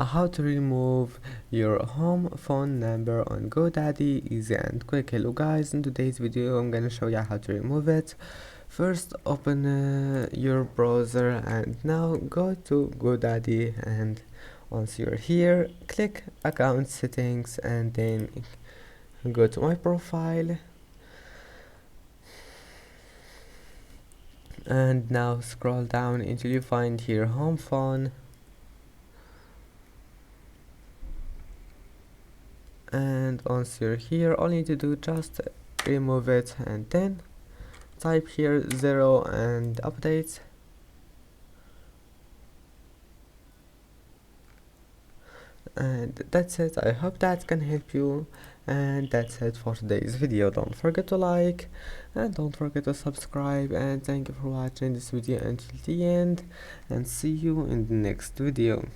how to remove your home phone number on GoDaddy, easy and quick. Hello guys, in today's video I'm gonna show you how to remove it. First open your browser and now go to GoDaddy, and once you're here click account settings and then go to my profile, and now scroll down until you find here home phone, and once you're here all you need to do just remove it and then type here 0 and update, and that's it. I hope that can help you, and that's it for today's video. Don't forget to like and don't forget to subscribe, and thank you for watching this video until the end, and see you in the next video.